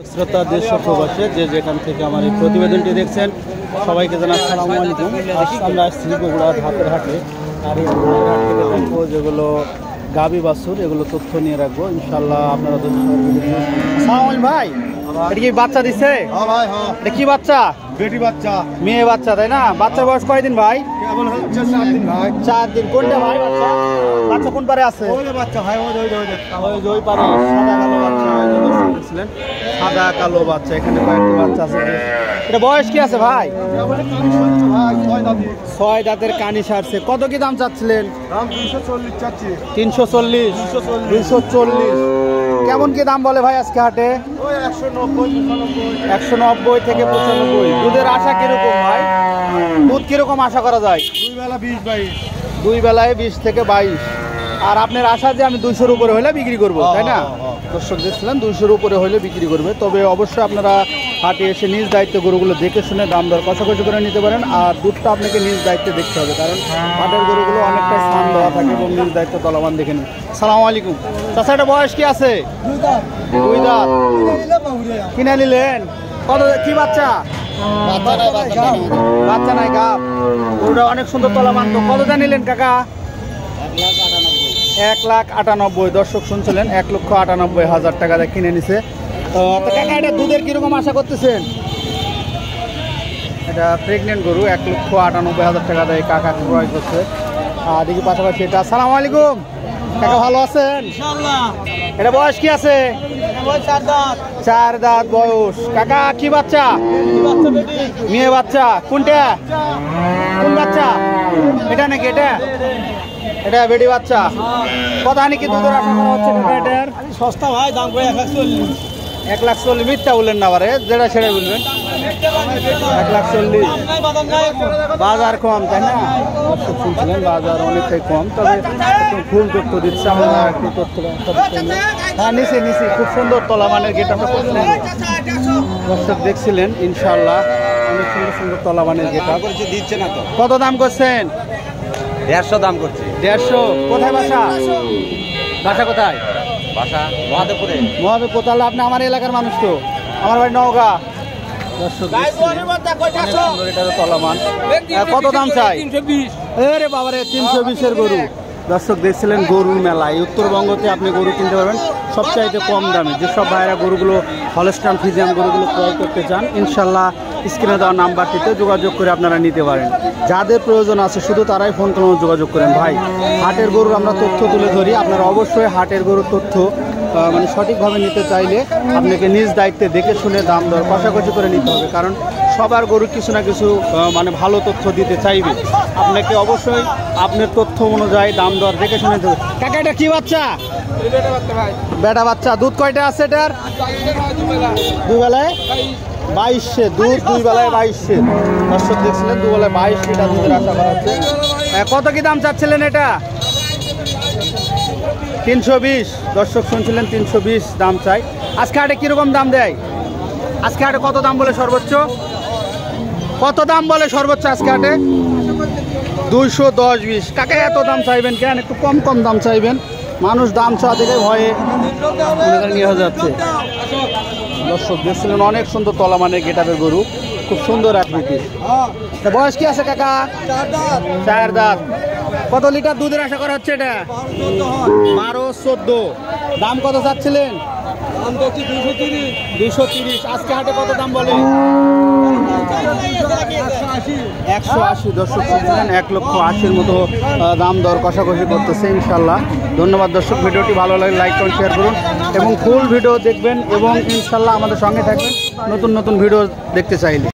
শ্রোতা দেশ ও প্রবাসে যে যেখান থেকে আমার এই প্রতিবেদনটি দেখছেন সবাইকে জানাই আসসালামু আলাইকুম। আজ আমরা আসছি বগুড়া ধাপের হাটে, আর এই হাট থেকে দেখবো যেগুলো গাবি বাছুর, এগুলো তথ্য নিয়ে রাখবো ইনশাল্লাহ। আপনারা আসসালামু আলাইকুম ভাই, এটা কি বাচ্চা দিচ্ছে? এটা কি বাচ্চা? বেটি বাচ্চা, মেয়ে বাচ্চা, তাই না? বাচ্চার বয়স কয়দিন ভাই? কেমন হচ্ছে? 4 দিন ভাই। 4 দিন। কোনটা ভাই বাচ্চা? বাচ্চা কোন পারে আছে? ওই বাচ্চা ভাই, ওই ওই পারে সাদা কালো বাচ্চা দেখছিলেন, সাদা কালো বাচ্চা। এখানে কয়েকটি বাচ্চা আছে। এটা বয়স কি আছে ভাই? 6 দাঁতের কানি সারছে। কত কি দাম চাচ্ছিলেন? দাম 240 চাচ্ছি। 340 240। কেমন কি দাম বলে ভাই আজকে হাটে? ওই 190 থেকে 95। দুধের আশা কিরকম ভাই? দুধ কিরকম আশা করা যায়? 2 বেলা 20 22। 2 বেলায় 20 থেকে 22। আর আপনার আশা যে আমি 200-র উপরে হলে বিক্রি করবো, তাই না? দর্শক দেখছিলেন 200-র উপরে হলে বিক্রি করবে। তবে অবশ্যই আপনারা হাটে এসে নিজ দায়িত্বে গরুগুলো দেখে শুনে দাম দর কষাকষি করে নিতে পারেন। আর দুধটা আপনাকে নিজ দায়িত্বে দেখতে হবে, কারণ হাটের গরুগুলো অনেকটা স্থান দেওয়া থাকে এবং নিজ দায়িত্ব তলাবান দেখে নিন। সালাম আলাইকুম চাচা, এটা বয়স কি আছে? 2 দাঁত। কিনে নিলেন? কত কি বাচ্চা? বাচ্চা নাই, গাব। গরুটা অনেক সুন্দর তলাবান। তো কতটা নিলেন কাকা? 1,98,000। দর্শক শুনছিলেন 1,98,000 টাকা দিয়ে কিনে নিছে। তো কাকা এটা দুধের কিরকম আশা করতেছেন? এটা প্রেগনেন্ট গরু, 1,98,000 টাকা দিয়ে কাকা ক্রয় করছে। আর দেখি পাশাপাশি এটা। আসসালামু আলাইকুম কাকা, ভালো আছেন? এটা বয়স কি আছে? 4 দাঁত বয়স। কাকা কি বাচ্চা? মেয়ে বাচ্চা। কোনটা? কোন বাচ্চা এটা? নাকি এটা বেটি বাচ্চা। কত হানি কি দুধের আশা করা হচ্ছে এটার? সস্তা ভাই, দাম করে 140। 1,40,000। মিথ্যা বললেন না বারে, যেটা সেটা বলবেন। 1,40,000 বাজার কম, তাই না? শুনছিলেন বাজার অনেকটাই কম, তবে ফুল তথ্য দিচ্ছে। আমরা একটু তথ্য। হ্যাঁ নিচে খুব সুন্দর তলা মানের গেট আপটা করছেন। দর্শক দেখছিলেন ইনশাল্লাহ অনেক সুন্দর সুন্দর তলা মানের গেট আপ দিচ্ছে না তো। কত দাম করছেন? 150 দাম করছে। 150। কোথায় বাসা? বাসা কোথায়? বাসা মহাদেবপুরে। মহাদেবপুর। তাহলে আপনি আমার এলাকার মানুষ তো। আমার বাড়ি নওগাঁ। তলামান কত দাম চাই? 320। আরে বাবারে, 320-এর গরু। দর্শক দেখছিলেন গরুর মেলায় উত্তরবঙ্গতে আপনি গরু কিনতে পারবেন সবচাইতে কম দামে। যেসব ভাইরা গরুগুলো হলস্টাইন ফ্রিজিয়ান গরুগুলো ক্রয় করতে চান, ইনশাল্লাহ স্ক্রিনে দেওয়া নাম্বারটিতে যোগাযোগ করে আপনারা নিতে পারেন। যাদের প্রয়োজন আছে শুধু তারাই ফোন করে যোগাযোগ করেন। ভাই হাটের গরুর আমরা তথ্য তুলে ধরি, আপনারা অবশ্যই হাটের গরুর তথ্য মানে সঠিকভাবে নিতে চাইলে আপনাকে নিজ দায়িত্বে দেখে শুনে দাম দর কষাকষি করে নিতে হবে, কারণ সবার গরু কিছু না কিছু মানে ভালো তথ্য দিতে চাইবে। আপনাকে অবশ্যই আপনার তথ্য অনুযায়ী দাম দর দেখে শুনে দিতে হবে। কাকা এটা কি বাচ্চা? বেটা বাচ্চা। দুধ কয়টা আছে এটার? 2 বেলায় 22 দুধ। 2 বেলায় 22। দর্শক দেখছিলেন 2 বেলায় 22 লিটার দুধের আশা করা হচ্ছে। কত কি দাম চাচ্ছিলেন এটা? 320। দর্শক শুনছিলেন 320 দাম চাই। আজকে হাটে কিরকম দাম দেয়? আজকে হাটে কত দাম বলে সর্বোচ্চ? কত দাম বলে সর্বোচ্চ আজকে হাটে? 210-20। কাকে এত দাম চাইবেন কেন? একটু কম দাম চাইবেন। মানুষ দাম চাওয়া থেকে ভয়ে নিয়ে যাচ্ছে। দর্শক দেখছিলেন অনেক সুন্দর তলা মানে গেটারের গরু, খুব সুন্দর আকৃতির। বয়স কি আছে কাকা? 4 দাঁত। কত লিটার দুধের আশা করা হচ্ছে এটা? 12-14। দাম কত চাচ্ছিলেন? 230। আজকে হাটে কত দাম বলে? 180। দর্শক শুনছিলেন 1,80,000 মতো দাম দর কষাকষি করতেছে ইনশাল্লাহ। ধন্যবাদ দর্শক, ভিডিওটি ভালো লাগে লাইক করুন, শেয়ার করুন এবং ফুল ভিডিও দেখবেন এবং ইনশাল্লাহ আমাদের সঙ্গে থাকবেন নতুন ভিডিও দেখতে চাইলে।